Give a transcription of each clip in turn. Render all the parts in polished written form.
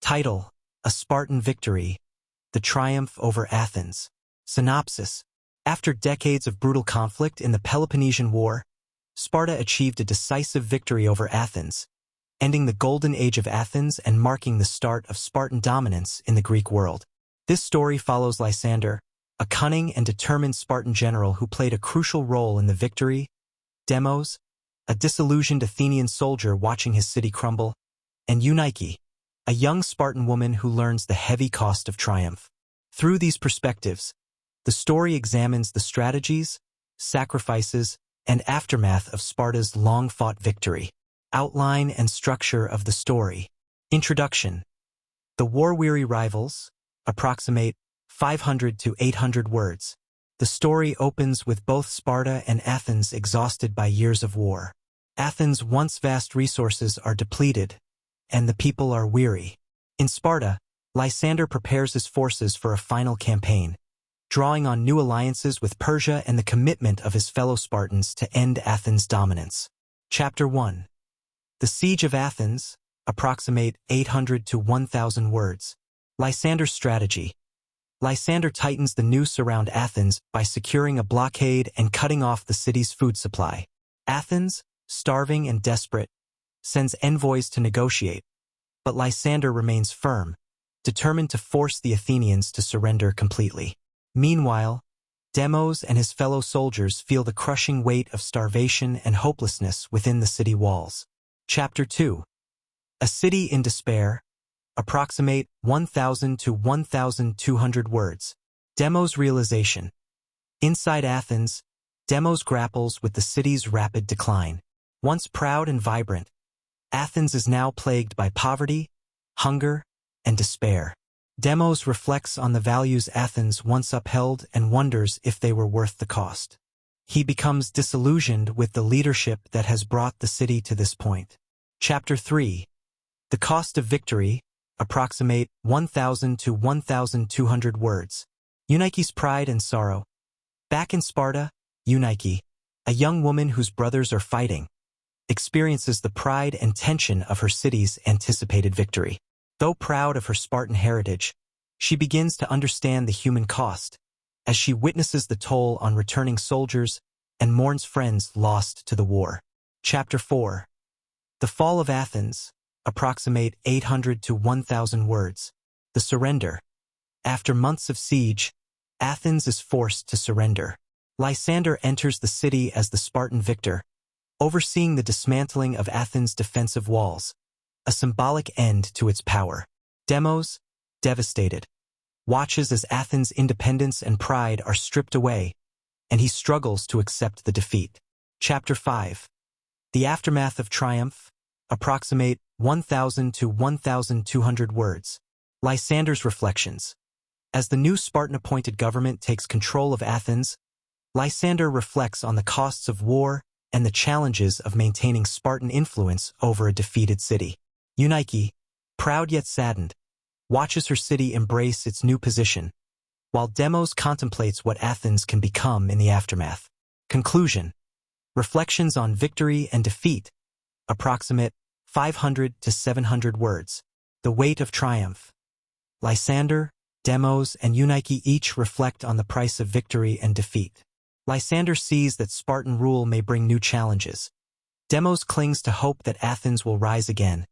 Title: A Spartan Victory. The Triumph over Athens. Synopsis: After decades of brutal conflict in the Peloponnesian War, Sparta achieved a decisive victory over Athens, ending the golden age of Athens and marking the start of Spartan dominance in the Greek world. This story follows Lysander, a cunning and determined Spartan general who played a crucial role in the victory, Demos, a disillusioned Athenian soldier watching his city crumble, and Eunyike, a young Spartan woman who learns the heavy cost of triumph. Through these perspectives, the story examines the strategies, sacrifices, and aftermath of Sparta's long-fought victory. Outline and structure of the story. Introduction. The war-weary rivals approximate 500 to 800 words. The story opens with both Sparta and Athens exhausted by years of war. Athens' once vast resources are depleted, and the people are weary. In Sparta, Lysander prepares his forces for a final campaign, drawing on new alliances with Persia and the commitment of his fellow Spartans to end Athens' dominance. Chapter 1. The Siege of Athens, approximate 800 to 1,000 words. Lysander's strategy. Lysander tightens the noose around Athens by securing a blockade and cutting off the city's food supply. Athens, starving and desperate, sends envoys to negotiate, but Lysander remains firm, determined to force the Athenians to surrender completely. Meanwhile, Demos and his fellow soldiers feel the crushing weight of starvation and hopelessness within the city walls. Chapter 2. A City in Despair, approximate 1,000 to 1,200 words. Demos' realization. Inside Athens, Demos grapples with the city's rapid decline. Once proud and vibrant, Athens is now plagued by poverty, hunger, and despair. Demos reflects on the values Athens once upheld and wonders if they were worth the cost. He becomes disillusioned with the leadership that has brought the city to this point. Chapter 3. The Cost of Victory, approximate 1,000 to 1,200 words. Eunyike's pride and sorrow. Back in Sparta, Eunyike, a young woman whose brothers are fighting, experiences the pride and tension of her city's anticipated victory. Though proud of her Spartan heritage, she begins to understand the human cost as she witnesses the toll on returning soldiers and mourns friends lost to the war. Chapter 4. The Fall of Athens, approximate 800 to 1,000 words. The Surrender. After months of siege, Athens is forced to surrender. Lysander enters the city as the Spartan victor, overseeing the dismantling of Athens' defensive walls, a symbolic end to its power. Demos, devastated, watches as Athens' independence and pride are stripped away, and he struggles to accept the defeat. Chapter 5. The Aftermath of Triumph, approximate 1,000 to 1,200 words. Lysander's reflections. As the new Spartan-appointed government takes control of Athens, Lysander reflects on the costs of war and the challenges of maintaining Spartan influence over a defeated city. Eunyike, proud yet saddened, watches her city embrace its new position, while Demos contemplates what Athens can become in the aftermath. Conclusion. Reflections on victory and defeat, approximate 500 to 700 words. The Weight of Triumph. Lysander, Demos, and Eunyike each reflect on the price of victory and defeat. Lysander sees that Spartan rule may bring new challenges. Demos clings to hope that Athens will rise again,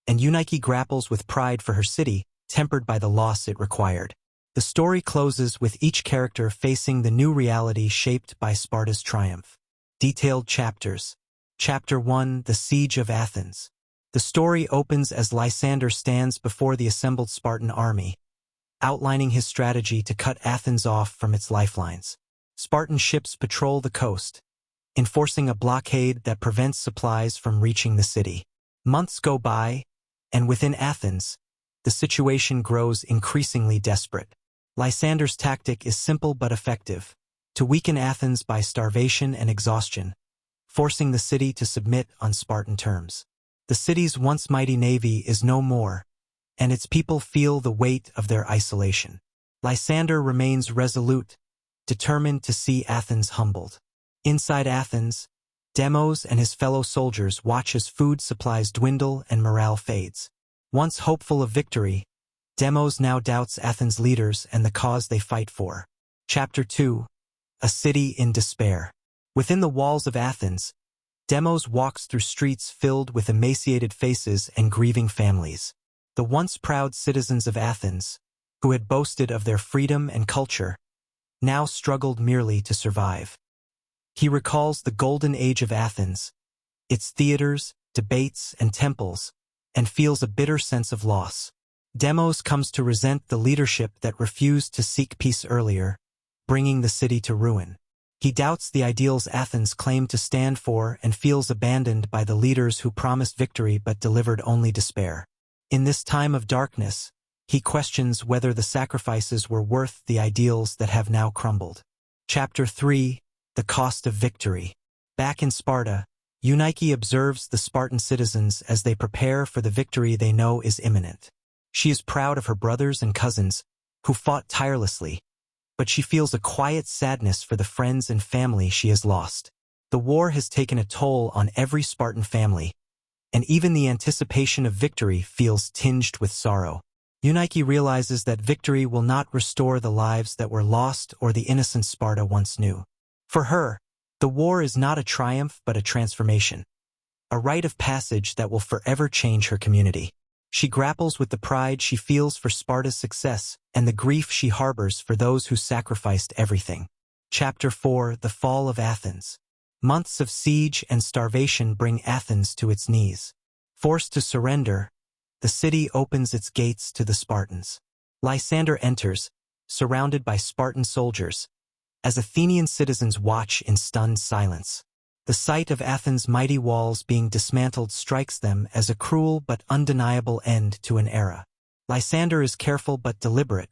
and Eunyike grapples with pride for her city, tempered by the loss it required. The story closes with each character facing the new reality shaped by Sparta's triumph. Detailed chapters. Chapter 1. The Siege of Athens. The story opens as Lysander stands before the assembled Spartan army, outlining his strategy to cut Athens off from its lifelines. Spartan ships patrol the coast, enforcing a blockade that prevents supplies from reaching the city. Months go by, and within Athens, the situation grows increasingly desperate. Lysander's tactic is simple but effective: to weaken Athens by starvation and exhaustion, forcing the city to submit on Spartan terms. The city's once mighty navy is no more, and its people feel the weight of their isolation. Lysander remains resolute, determined to see Athens humbled. Inside Athens, Demos and his fellow soldiers watch as food supplies dwindle and morale fades. Once hopeful of victory, Demos now doubts Athens' leaders and the cause they fight for. Chapter 2. A City in Despair. Within the walls of Athens, Demos walks through streets filled with emaciated faces and grieving families. The once proud citizens of Athens, who had boasted of their freedom and culture, now struggled merely to survive. He recalls the golden age of Athens, its theaters, debates, and temples, and feels a bitter sense of loss. Demos comes to resent the leadership that refused to seek peace earlier, bringing the city to ruin. He doubts the ideals Athens claimed to stand for and feels abandoned by the leaders who promised victory but delivered only despair. In this time of darkness, he questions whether the sacrifices were worth the ideals that have now crumbled. Chapter 3. The Cost of Victory. Back in Sparta, Eunyike observes the Spartan citizens as they prepare for the victory they know is imminent. She is proud of her brothers and cousins, who fought tirelessly, but she feels a quiet sadness for the friends and family she has lost. The war has taken a toll on every Spartan family, and even the anticipation of victory feels tinged with sorrow. Eunyike realizes that victory will not restore the lives that were lost or the innocent Sparta once knew. For her, the war is not a triumph but a transformation, a rite of passage that will forever change her community. She grapples with the pride she feels for Sparta's success and the grief she harbors for those who sacrificed everything. Chapter 4. The Fall of Athens. Months of siege and starvation bring Athens to its knees. Forced to surrender, the city opens its gates to the Spartans. Lysander enters, surrounded by Spartan soldiers, as Athenian citizens watch in stunned silence. The sight of Athens' mighty walls being dismantled strikes them as a cruel but undeniable end to an era. Lysander is careful but deliberate,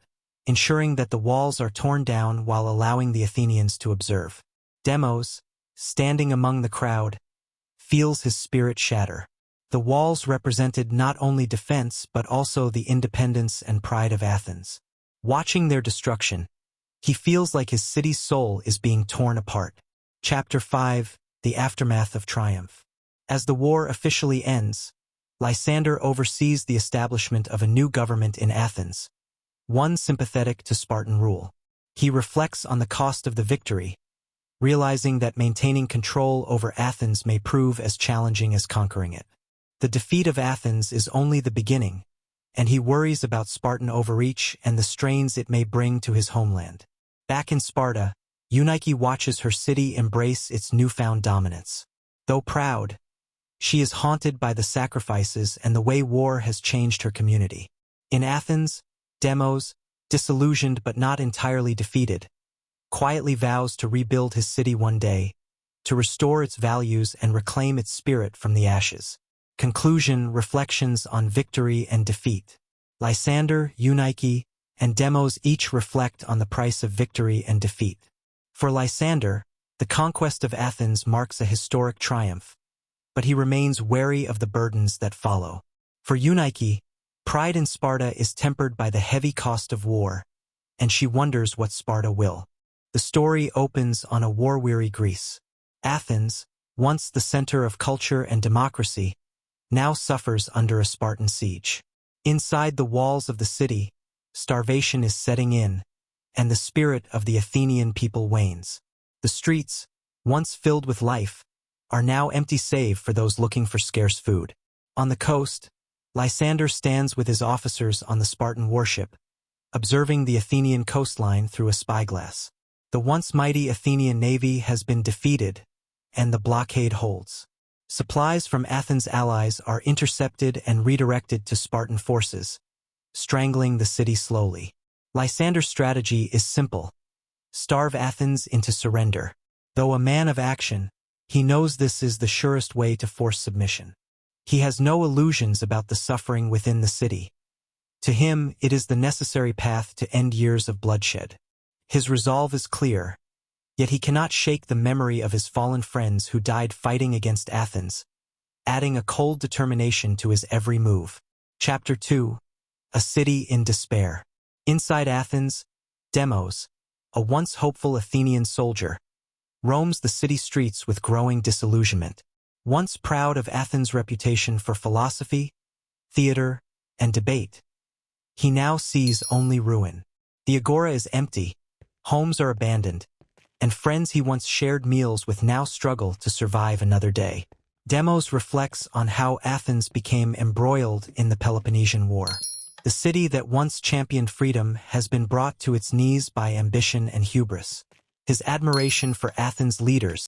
ensuring that the walls are torn down while allowing the Athenians to observe. Demos, standing among the crowd, feels his spirit shatter. The walls represented not only defense but also the independence and pride of Athens. Watching their destruction, he feels like his city's soul is being torn apart. Chapter 5. The Aftermath of Triumph. As the war officially ends, Lysander oversees the establishment of a new government in Athens, one sympathetic to Spartan rule. He reflects on the cost of the victory, realizing that maintaining control over Athens may prove as challenging as conquering it. The defeat of Athens is only the beginning, and he worries about Spartan overreach and the strains it may bring to his homeland. Back in Sparta, Eunyike watches her city embrace its newfound dominance. Though proud, she is haunted by the sacrifices and the way war has changed her community. In Athens, Demos, disillusioned but not entirely defeated, quietly vows to rebuild his city one day, to restore its values and reclaim its spirit from the ashes. Conclusion. Reflections on victory and defeat. Lysander, Eunyike, and Demos each reflect on the price of victory and defeat. For Lysander, the conquest of Athens marks a historic triumph, but he remains wary of the burdens that follow. For Eunyike, pride in Sparta is tempered by the heavy cost of war, and she wonders what Sparta will. The story opens on a war-weary Greece. Athens, once the center of culture and democracy, now suffers under a Spartan siege. Inside the walls of the city, starvation is setting in, and the spirit of the Athenian people wanes. The streets, once filled with life, are now empty save for those looking for scarce food. On the coast, Lysander stands with his officers on the Spartan warship, observing the Athenian coastline through a spyglass. The once mighty Athenian navy has been defeated, and the blockade holds. Supplies from Athens' allies are intercepted and redirected to Spartan forces, strangling the city slowly. Lysander's strategy is simple: starve Athens into surrender. Though a man of action, he knows this is the surest way to force submission. He has no illusions about the suffering within the city. To him, it is the necessary path to end years of bloodshed. His resolve is clear, yet he cannot shake the memory of his fallen friends who died fighting against Athens, adding a cold determination to his every move. Chapter 2. A City in Despair. Inside Athens, Demos, a once hopeful Athenian soldier, roams the city streets with growing disillusionment. Once proud of Athens' reputation for philosophy, theater, and debate. He now sees only ruin. The agora is empty, homes are abandoned, and friends he once shared meals with now struggle to survive another day. Demos reflects on how Athens became embroiled in the Peloponnesian War. The city that once championed freedom has been brought to its knees by ambition and hubris. His admiration for Athens' leaders